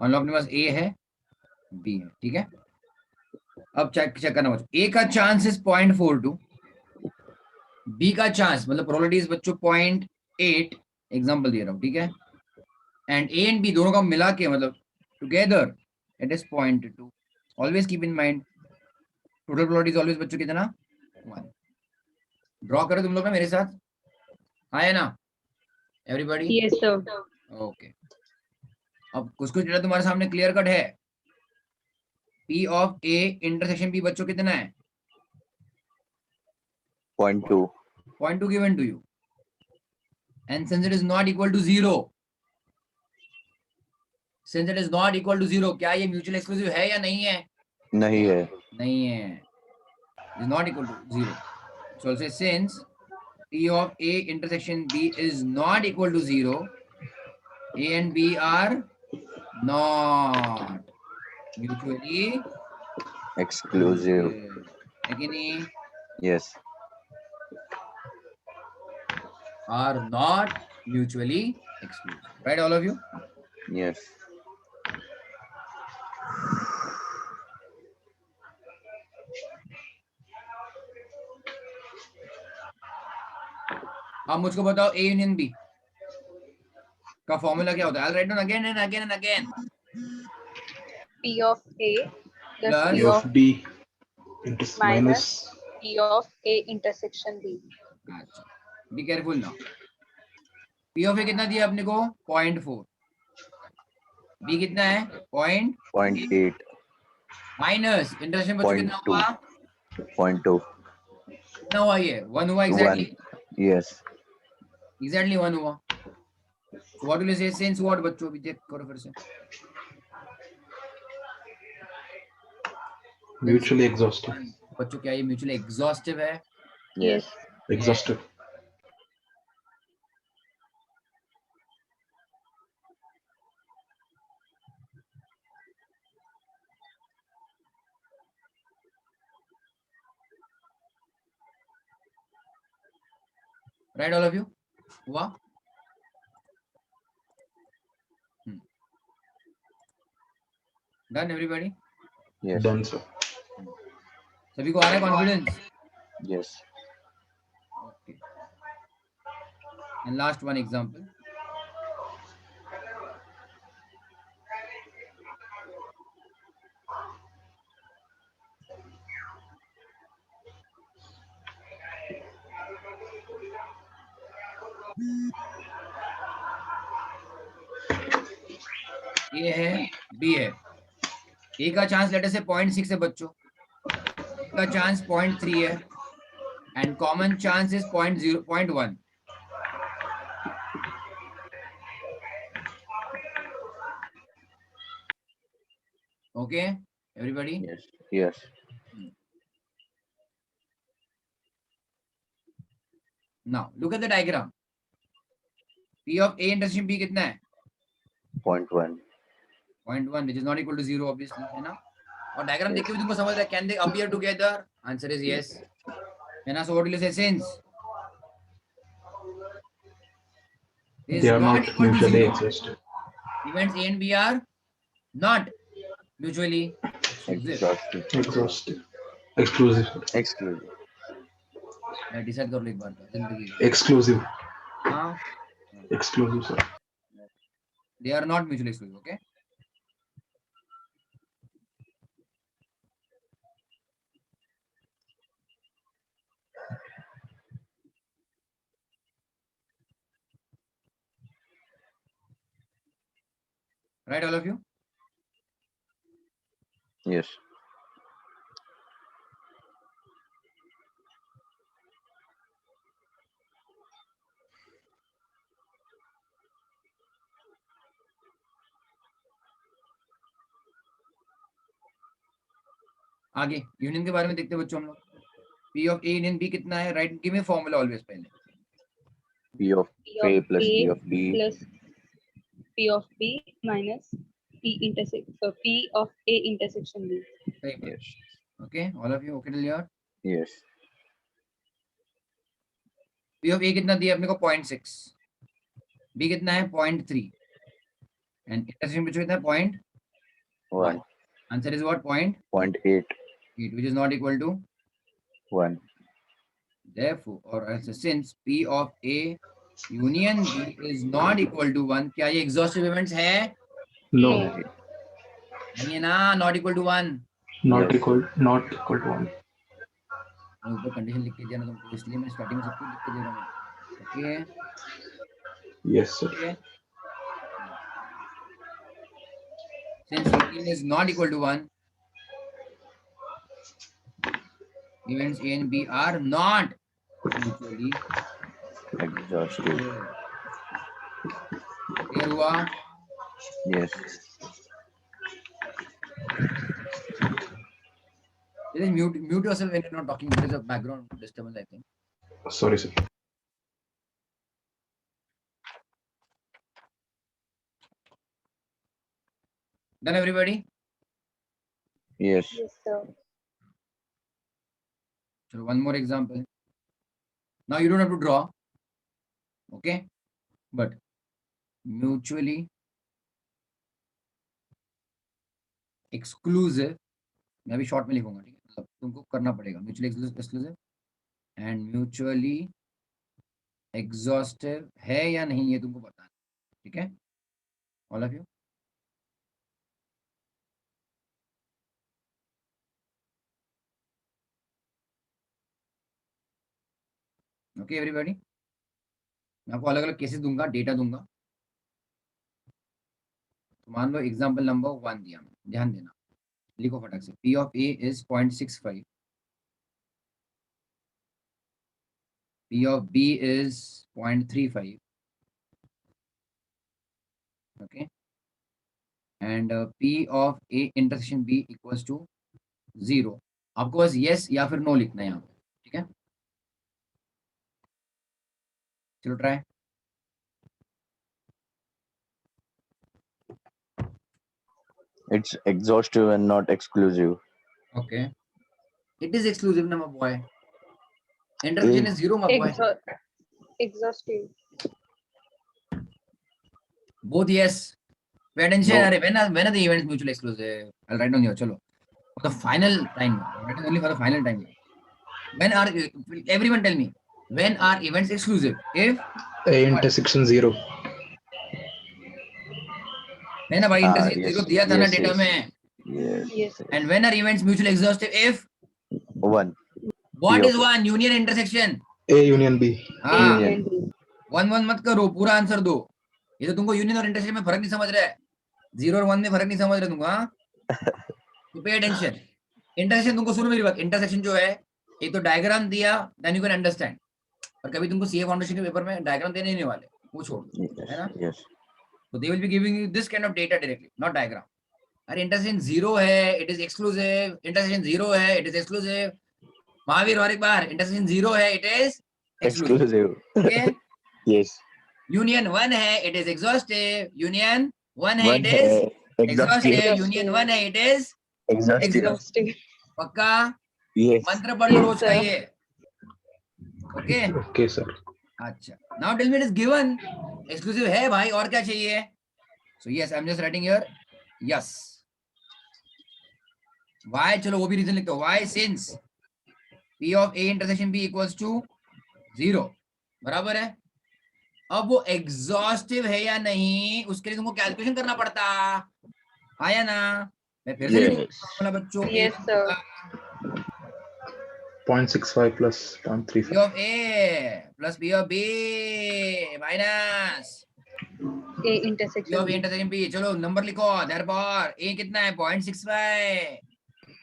मान लो अपने पास ए है, बी है, ठीक है। अब चेक करना बच्चों, ए का चांस इज 0.42, बी का चांस मतलब प्रोबेबिलिटी बच्चों 0.8, एग्जांपल दे रहा हूँ, ठीक है। एंड ए एंड बी दोनों का मिला के मतलब together it is 0.2। Always keep in mind total probability is always बच्चों कितना, 1। ड्रॉ करो तुम लोग ना मेरे साथ, आया ना एवरीबॉडी? Yes, sir. ओके, अब कुछ कुछ डेटा तुम्हारे सामने क्लियर कट है। P of A intersection B बच्चों कितना है? 0.2. 0.2 given to you, and since it is not equal to 0, since it is not equal to 0, क्या ये म्यूचुअल एक्सक्लूसिव है या नहीं है? नहीं है. नहीं है, it is not equal to 0. So I'll say since P of A intersection B is not equal to 0, A and B are not mutually Exclusive. है कि नहीं? Yes. Are not mutually exclusive, right all of you? Yes. अब मुझको बताओ A union B का formula क्या होता है? I'll write down again and again and again. P of A plus Plus P P of of B minus minus P of A intersection B. अच्छा, be careful ना। P of A कितना दिया अपने को? 0.4। B कितना है? 0.8. Minus intersection बच्चों कितना 0.2. हुआ? 0.2. कितना हुआ ये? 1 हुआ एग्जैक्टली। 1. Yes. एग्जैक्टली 1 हुआ। So what will you say? Since what बच्चों, भी चेक करो फिर से। mutually exhaustive. बच्चों क्या ये म्यूचुअली एग्जॉस्टिव है? Yes. Exhaustive. Right, all of you? हुआ? Done, everybody? Yes. Done, sir. सभी को आ रहा है confidence? Yes. Okay. And last one example. ए है, बी है. ए का चांस लेटर से 0.6 है बच्चों, बी का चांस 0.3 है, and common chance is 0.1. Okay, everybody? Yes. Yes. Now look at the diagram. P of A intersection B कितना है? 0.1. 0.1, which is not equal to 0 obviously, है ना? और डायग्राम देख के भी तुमको समझ रहा है, can they appear together? Answer is yes. है ना? So what will you say? Since is They are not equal to mutually 0, exhaustive. events A and B are not mutually exclusive. Exhaustive. Exhaustive. Exclusive. Exclusive. Decide कर लो एक बार तो, जिंदगी का. Exclusive. हाँ, Exclusive, sir. they are not mutually exclusive. Okay. Right, all of you? Yes. आगे union के बारे में देखते हैं बच्चों हम लोग. P of A union B कितना है? Right, give me formula always पहले. P of A plus P of B. plus P of B minus P of A intersection B. सही बात. Yes. Okay, all of you okay till here? Yes. P of A कितना दिया अपने को? 0.6. B कितना है? 0.3. And intersection between कितना है? 1. Answer is what? 0.8, 0.8. which is not equal to. 1. Therefore, or as since P of A union B is not equal to 1, क्या ये exhaustive events है? No. नहीं है ना? Not equal to 1. Not Yes. equal. Not equal to 1. मैं ऊपर condition लिख के दिया ना तुमको, इसलिए मैं स्टार्टिंग में सब कुछ लिख के दे रहा हूँ. Okay. Yes, sir. Okay. Since union is not equal to 1, events A and B are not mutually Exhaustive. clear हुआ? Yes. Just mute yourself when you're not talking. There is a background disturbance, I think. Sorry, sir. Done, everybody? Yes. Yes, sir. So one more example. Now you don't have to draw, okay? But mutually exclusive, मैं भी short में लिखूंगा, ठीक है? मतलब तुमको करना पड़ेगा. Mutually exclusive and mutually exhaustive है या नहीं ये तुमको बताना, ठीक है? All of you? Okay, everybody? मैं आपको अलग अलग केसेस दूंगा, डेटा दूंगा. तो मान लो एग्जाम्पल नंबर 1 दिया, ध्यान देना, लिखो फटाक से. P of A is 0.65. P of B is 0.35. Okay. And P of A intersection B equals to 0. आपको बस yes या फिर no लिखना है यहाँ पे, ठीक है? चलो try. It's exhaustive and not exclusive. Okay. It is exclusive, na my boy. Intersection is 0, my boy. Exhaustive. Both yes. Pay attention. No. Arey, when are the events mutually exclusive? I'll write down here. Chalo. For the final time. Writing only for the final time. When are everyone tell me? When are events exclusive? If A intersection 0. है ना भाई हाँ, intersection yes, zero दिया था ना yes, data yes. में. Yes. Yes. And when are events mutually exhaustive? If 1. what P is of A. one union intersection? A union B. A हाँ Union. and B. One मत करो पूरा answer दो. ये तो तुमको यूनियन और इंटरसेक्शन में फर्क नहीं समझ रहे. 0 और 1 में फर्क नहीं समझ रहे तुमको. हाँ तो पे अटेंशन. इंटरसेक्शन तुमको सुनो मेरी बात. इंटरसेक्शन जो है एक तो डायग्राम दिया देन यू कैन अंडरस्टैंड. और कभी तुमको सीए फाउंडेशन के पेपर में डायग्राम देने नहीं वाले. वो छोड़ दो. है ना. Yes. So they will be giving you this kind of data directly, not diagram. अरे intersection 0 है, it is exclusive. Intersection 0 है, it is exclusive. महावीर और एक बार intersection 0 है, it is exclusive. Exclusive. Okay? Yes. Union 1 है, it is exhaustive. Union 1 है, One it is exhaustive. exhaustive. Union 1 है, it is Exhaustive. Exhaustive. पक्का. Yes. मंत्र पढ़ लो Yes, रोज का sir. ये. Okay? Okay, sir. अच्छा. Now tell me it is given. Exclusive है भाई और क्या चाहिए? So yes, I'm just writing here. Yes. Why? चलो वो भी रीजन लिखते हो. Why? Since P of A intersection B equals to 0. बराबर है. अब वो एग्जॉस्टिव है या नहीं उसके लिए तुमको कैलकुलेशन करना पड़ता. आया ना. मैं फिर से Yes. बोला बच्चों. Yes, sir. 0.65 plus 0.35. P of A plus P of B minus A P intersection of A B. intersection B. चलो नंबर लिखो. therefore A कितना है 0.65.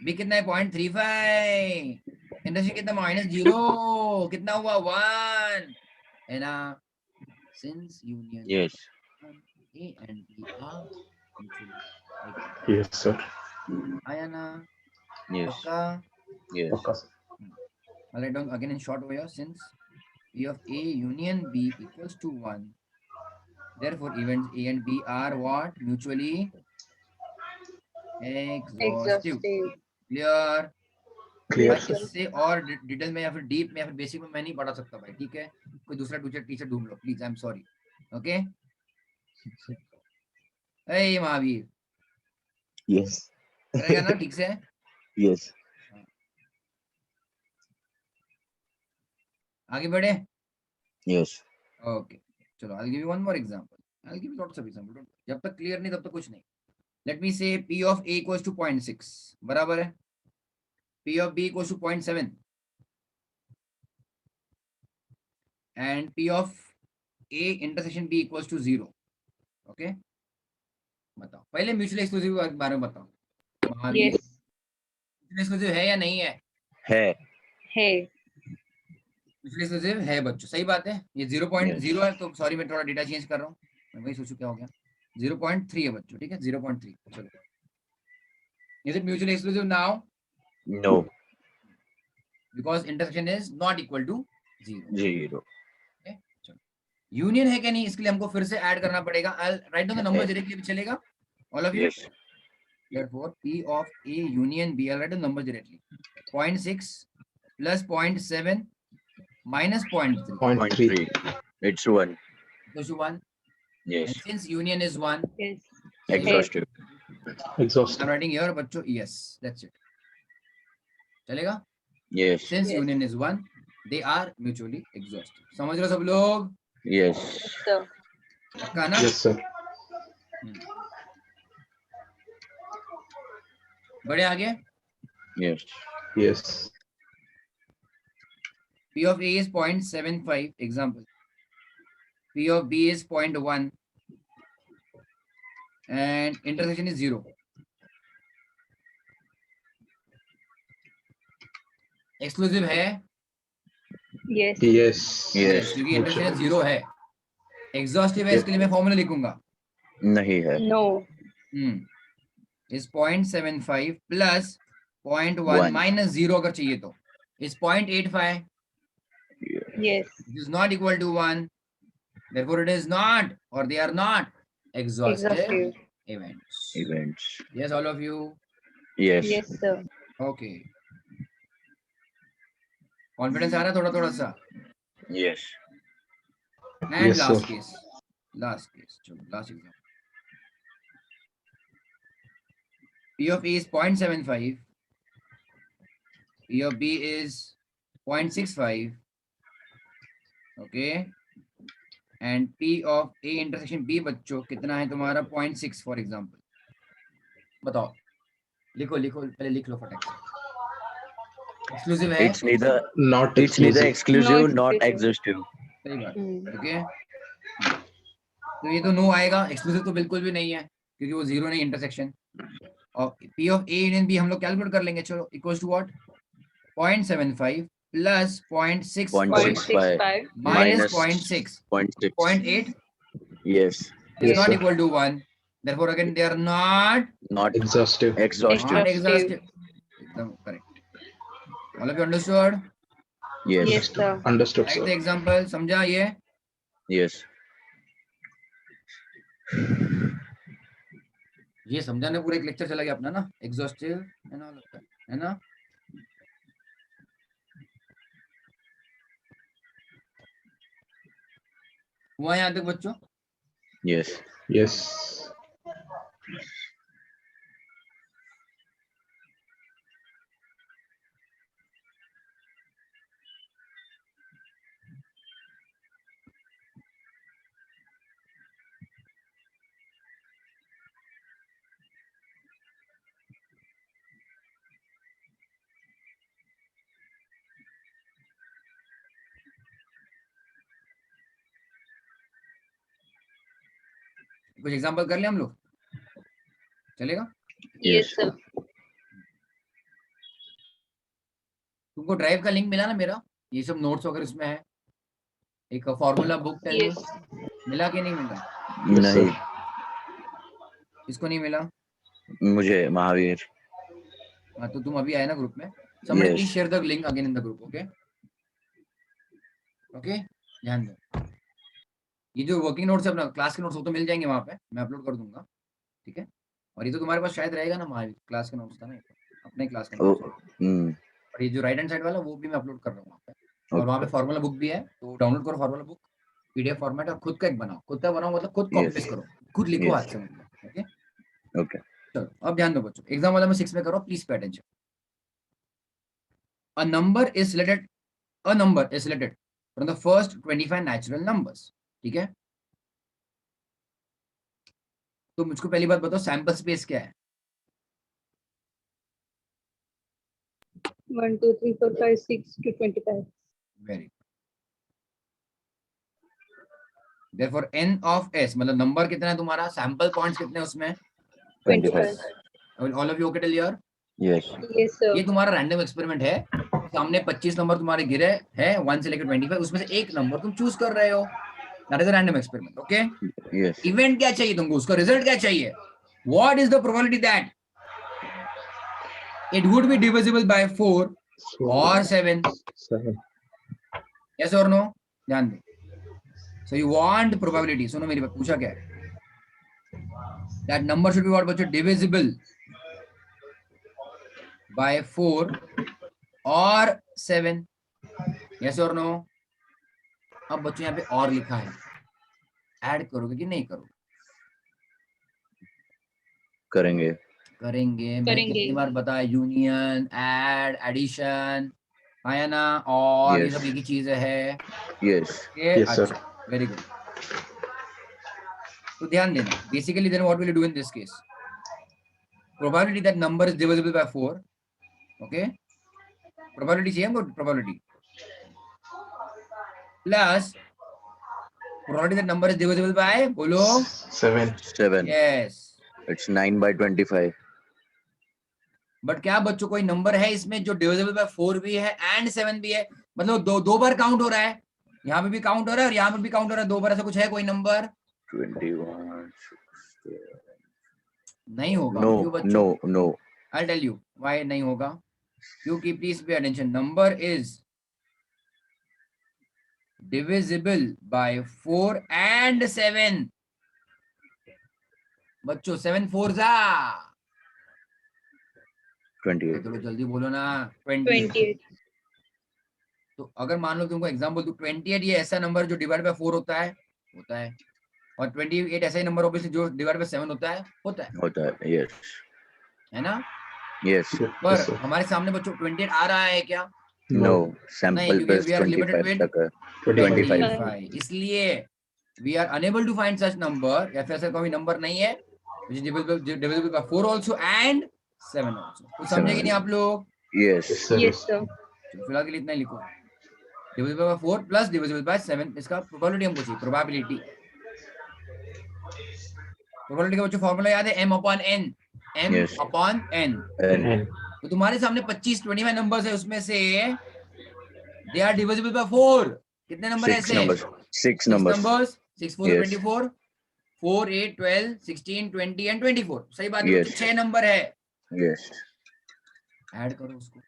B कितना है 0.35. इंटरसेक्शन कितना -0. कितना हुआ 1 है ना. Since union Yes. A and B are mutually Yes, sir. आया ना. Yes. पक्का. Yes. Okay, sir. I'll write down again in short way. Since P of A union B equals to 1, therefore events A and B are what? Mutually exhaustive. Exhaustive. Clear? Clear, Yes, sir. sir. इससे और detail में या फिर deep में या फिर basic में मैं नहीं पढ़ा सकता भाई. ठीक है. कोई दूसरा टीचर ढूंढ लो please. I am sorry. Okay. ए महावीर Yes. करेगा ना ठीक से. Yes. आगे बढ़े. Yes. ओके चलो. I'll give you one more example. I'll give you lots of examples. जब तक क्लियर नहीं तब तक कुछ नहीं. Let me say P of A equals to 0.6. बराबर है. P of B equals to 0.7 and P of A intersection B equals to 0. Okay? बताओ पहले म्यूचुअल एक्सक्लूसिव के बारे में बताओ. Yes. म्यूचुअल एक्सक्लूसिव है या नहीं है? है. Hey. म्यूचुअल एक्सक्लूसिव है बच्चों. सही बात है. ये 0.0 है तो सॉरी मैं थोड़ा डेटा चेंज कर रहा हूँ. मैं वही सोचूं क्या हो गया. 0.3 है बच्चों. ठीक है 0.3. चलो. Is it mutually exclusive now? No. Because intersection is not equal to 0. 0. Union है क्या नहीं इसके लिए हमको फिर से ऐड करना पड़ेगा. I'll write down the numbers directly. चलेगा all of you? Yes. Therefore P of A union B, I'll write the numbers directly. 0.6 plus 0.7 minus 0.3 0.3. 0.3. It's 1. equals to 1. Yes. And since union is 1, Yes. Exhaustive. I'm Exhaustive. writing here बच्चों yes, that's it. चलेगा. Yes. Since Yes. union is 1, they are mutually exhaustive. समझ रहे हो सब लोग. Yes. Yes, sir. पक्का ना. Yes, sir. बढ़े आगे. Yes. Yes. P of A is 0.75 example. P of B is 0.1 and intersection is 0. Exclusive है. Yes. Yes. Yes. क्योंकि इंटरसेक्शन 0 है. एग्जॉस्टिव है इसके लिए मैं फॉर्मूला लिखूंगा. नहीं है. No. इस 0.75 प्लस 0.1 1. माइनस 0 अगर चाहिए तो इस 0.85. Yes. It is not equal to 1. Therefore it is not or they are not exhaustive Exhaustive. events. Events. Yes, all of you. Yes. Yes, sir. Okay. Confidence आ रहा है थोड़ा थोड़ा सा. Yes. And Yes, last sir. Case, last case, चलो last example. P of A is 0.75, P of B is 0.65, okay, and P of A intersection B बच्चों कितना है तुम्हारा 0.6 फॉर एग्जांपल। बताओ, लिखो लिखो, पहले लिख लो फटाक से। एक्सक्लूसिव है, It's neither Not it's neither exclusive. exclusive, not exclusive. exhaustive. सही बात, Hmm. ओके। तो ये तो नो आएगा, एक्सक्लूसिव तो बिल्कुल भी नहीं है क्योंकि वो जीरो नहीं इंटरसेक्शन। और P of A union B हम लोग कैलकुलेट कर लेंगे, चलो equals to what, 0.75 plus 0.65 0.65 minus minus 0.6, 0.6. 0.8 Yes, is Yes, not sir. equal to 1, therefore again they are not not Exhaustive. exhaustive. exhaustive. एकदम correct. All of you understood? Yes, Yes, sir. Understood, Write the sir. example, समझा ये? yes. ये समझाने पूरा एक lecture चला गया अपना ना, एग्जॉस्टिव है ना। हुआ यहाँ तक बच्चों? Yes. Yes. कुछ एग्जांपल कर ले हम लोग, चलेगा? Yes, sir. तुमको ड्राइव का लिंक मिला ना मेरा, ये सब नोट्स वगैरह इसमें है, एक फॉर्मूला बुक टेल Yes. मिला कि नहीं मिला? Yes, नहीं, sir. इसको नहीं मिला? मुझे महावीर। हाँ तो तुम अभी आए ना ग्रुप में, somebody Yes. please share the link again in the group, okay? Okay, ध्यान दो। ये जो वर्किंग नोट्स है अपना क्लास के नोट्स वो तो मिल जाएंगे वहाँ पे, मैं अपलोड कर दूंगा, ठीक है? और ये तो तुम्हारे पास शायद रहेगा ना महावीर, क्लास के नोट्स था ना, अपने क्लास के Oh, नोट्स। और ये जो राइट हैंड साइड वाला वो भी मैं अपलोड कर रहा हूँ वहाँ पे, और वहाँ पे okay. फॉर्मूला बुक भी है, तो डाउनलोड करो फॉर्मूला बुक पीडीएफ फॉर्मेट, और खुद का एक बनाओ, खुद का बनाओ मतलब खुद कॉपी Yes. पेस्ट करो, खुद लिखो Yes. हाथ से, मतलब ओके। Okay. चलो अब ध्यान दो बच्चों, एग्जाम वाला में 6 में करो, please pay attention. A number is selected from the first 25 natural numbers, ठीक है? तो मुझको पहली बात बताओ, सैंपल स्पेस क्या है? 1, 2, 3, 4, 5, 6 to 25. Very good. Therefore n of s मतलब नंबर कितना है तुम्हारा, सैंपल पॉइंट्स कितने हैं उसमें? 25. All of you okay till here? Yes. Yes, sir. ये तुम्हारा रैंडम एक्सपेरिमेंट है, सामने 25 नंबर तुम्हारे गिरे हैं 1 से लेकर 25, उसमें से एक नंबर तुम चूज कर रहे हो, that is a random experiment, okay? Yes. Event क्या चाहिए तुमको, उसका रिजल्ट क्या चाहिए? What is the probability that it would be divisible by 4 और 7? 7. यस और नो? ध्यान दो। सो यू वांट प्रोबेबिलिटी, सुनो मेरी बात, पूछा क्या है? That number should be what बच्चों, डिविजिबल बाय 4 और 7, यस और नो? अब बच्चों यहाँ पे और लिखा है, ऐड करोगे कि नहीं करोगे? करेंगे। करेंगे। मैंने करेंगे। कितनी बार बताया, यूनियन, ऐड, एडिशन, है ना, और ये Yes. सब एक ही चीज है। Yes. Yes, sir. अच्छा, वेरी गुड। तो ध्यान देना, basically then what will you do in this case? Probability that number is divisible by 4, okay? Probability चाहिए हमको, probability plus probability that number is divisible by, बोलो 7. 7. यस। It's 9/25. बट क्या बच्चों कोई नंबर है इसमें जो डिविजिबल बाय 4 भी है एंड 7 भी है, मतलब दो बार काउंट हो रहा है, यहाँ पे भी काउंट हो रहा है और यहाँ पे भी काउंट हो रहा है, दो बार ऐसा कुछ है कोई नंबर? 21. नहीं होगा। No. क्यों बच्चों? No. No. I'll tell you why नहीं होगा, क्योंकि please pay attention, number is divisible by 4 and 7 बच्चों, 7 4 जा 28. चलो जल्दी बोलो ना, 28। 28. तो अगर मान लो तुमको एग्जांपल दूं 28 ये ऐसा नंबर जो डिवाइड बाय 4 होता है और 28 ऐसा ही नंबर ऑब्वियसली जो डिवाइड बाय 7 होता है होता है, yes, है ना? yes, पर Yes, sir. हमारे सामने बच्चों 28 आ रहा है क्या? no, नहीं, sample क्योंकि plus we are limited 25 with तक है, 25. 25. इसलिए we are unable to find such number या फिर ऐसा कोई नंबर नहीं है which is divisible by 4 also and 7 also. कुछ समझे कि नहीं आप लोग? Yes, Yes, sir. Yes, sir. चलो फिलहाल के लिए इतना ही लिखो, divisible by 4 plus divisible by 7, इसका प्रोबेबिलिटी हमको चाहिए, प्रोबेबिलिटी का बच्चों फॉर्मूला याद है, m upon n, m Yes. upon n. And तो तुम्हारे सामने 25 नंबर्स है, उसमें से दे आर डिविजिबल बाय 4, कितने नंबर six ऐसे? numbers, six 6 numbers, numbers, 6 4 Yes. 24, 4 8 12 16 20 and 24. सही बात है Yes. बच्चों, 6 नंबर है, yes, ऐड करो उसको।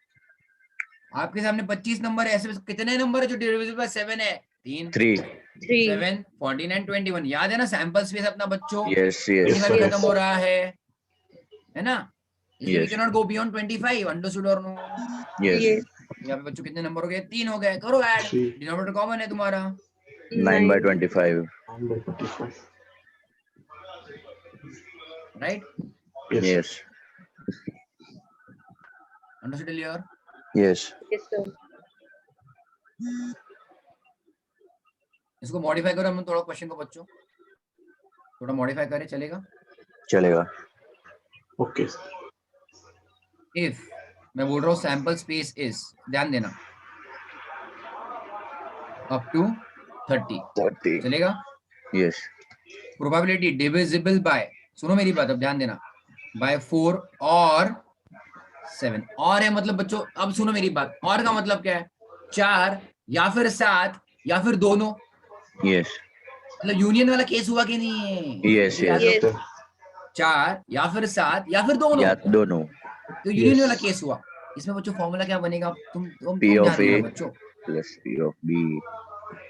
आपके सामने 25 नंबर है, ऐसे कितने नंबर है जो डिविजिबल बाय 7 है? 3, 3, 3. 7 14 and 21। याद है ना सैंपल स्पेस अपना बच्चों? yes, Yes, 25 sir. खत्म हो रहा है ना? इसलिए we Yes. cannot go beyond 25, understood or no? yes, Yes. यहाँ पे बच्चों कितने नंबर हो गए? 3 हो गए, करो ऐड, Three. डिनोमिनेटर कॉमन है तुम्हारा, 9 by 25, 9 by 25. Right? Yes, yes, understood clear? yes, Yes, sir. इसको मॉडिफाई करो हम थोड़ा क्वेश्चन को बच्चों, थोड़ा मॉडिफाई करें, चलेगा? चलेगा, Okay, sir. इफ मैं बोल रहा हूँ सैंपल स्पेस इज, ध्यान देना, अप टू 30, 30, चलेगा? yes, प्रोबेबिलिटी डिविजिबल बाय, सुनो मेरी बात अब ध्यान देना, बाय 4 और 7। और है मतलब बच्चों, अब सुनो मेरी बात, और का मतलब क्या है? 4 या फिर 7 या फिर दोनों, yes, मतलब यूनियन वाला केस हुआ कि नहीं है? yes, याद yes, रखो, Yes. 4 या फिर 7 या फिर दोनों, या दोनों, तो यूनियन Yes. वाला केस हुआ। इसमें बच्चों फॉर्मूला क्या बनेगा? तुम P ध्यान of देना A बच्चों। plus P of B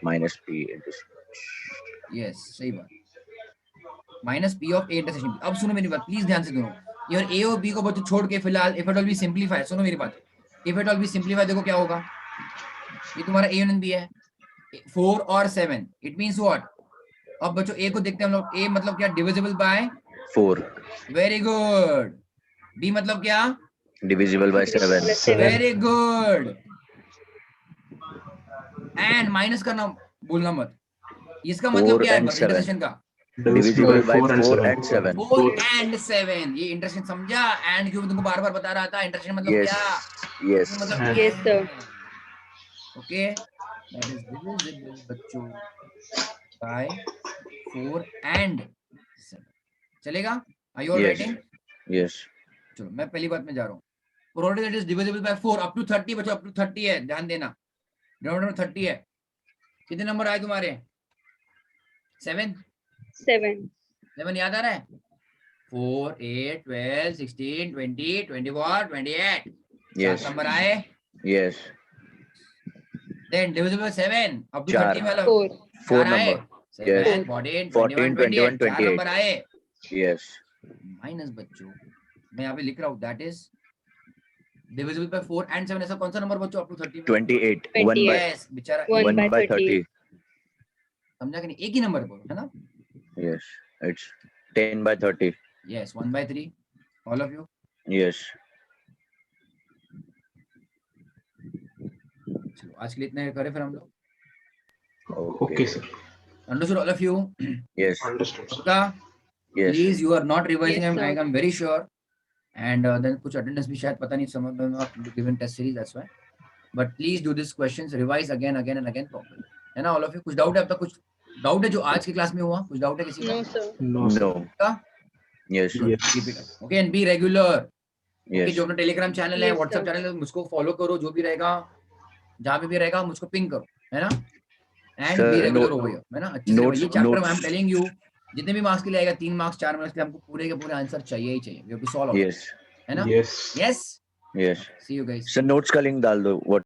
minus P into C. Yes, सही बात, minus P of A intersection B. अब सुनो मेरी बात प्लीज ध्यान से दोनों, यार ए और बी को बच्चों छोड़ के फिलहाल if at all B simplify, सुनो मेरी बात, if at all B simplify, देखो क्या होगा, ये तुम्हारा ए यूनियन बी है, 4 और 7, इट मींस व्हाट? अब बच्चों ए को देखते हैं हम लोग, ए मतलब क्या? Divisible by 4, very good, B मतलब क्या? divisible by 7, Seven. Very good, and minus करना भूलना मत, इसका मतलब 4 क्या है and 7, इंटरसेक्शन का? divisible by 4 4 and 7, 4 and 7, ये इंटरसेक्शन समझा? एंड क्यों तुमको बार बार बता रहा था, इंटरसेक्शन मतलब yes, क्या? yes, मतलब And. Yes, sir. Okay, that is divisible बच्चों बाय 4 and 7, चलेगा? Are you all Yes. Writing? yes, चलो मैं पहली बात में जा रहा हूँ, probability that is divisible by 4 up to 30, बच्चों अप टू 30 है, ध्यान देना, डिनोमिनेटर में 30 है, कितने नंबर आए तुम्हारे? 7 7. याद आ रहा है? 4 8 12 16 20 24 28, yes, 7 नंबर आए, yes, then divisible by 7 up to चार. 30 वाला 4. 4 चार आए, number, 7 Yes. 14 14, 21 21, 28, 4 नंबर आए, yes, माइनस बच्चों मैं यहाँ पे लिख रहा हूँ, that is divisible by 4 and 7, ऐसा कौन सा नंबर बच्चों? अप टू 30 में? 28, 1 by, यस बेचारा, 1 1 by by 30. 30, समझा कि नहीं? एक ही नंबर बोलो, है ना? yes, it's 10 by 30, yes 1 by 3, all of you. yes, चलो आज के लिए इतना करें फिर हम लोग, Okay, sir. Understood all of you? yes, Understood, sir. पक्का? yes, please you are not revising, Yes, I sir. Am very sure, and then कुछ अटेंडेंस भी शायद पता नहीं समझ में, not given test series, that's why, but please do this questions, revise again and again properly, है ना? All of you कुछ डाउट है अब तक? कुछ डाउट है जो आज की क्लास में हुआ? कुछ डाउट है किसी No, का? sir. No, sir. no, yes, Yes. Keep it up, okay, and be regular, okay? yes, जो अपना टेलीग्राम चैनल है, Yes, व्हाट्सएप sir. चैनल है, मुझको फॉलो करो, जो भी रहेगा जहाँ पे भी रहेगा मुझको पिंग करो, है ना? And Sir, be regular no- over here, है ना? अच्छे से notes- ये chapter I am notes- telling you, जितने भी मार्क्स के लिए आएगा, 3 मार्क्स 4 मार्क्स के लिए, हमको पूरे के पूरे आंसर चाहिए ही चाहिए, we have to solve, yes, है ना? Yes. Yes, yes, see you guys. sir, notes का link डाल दो, what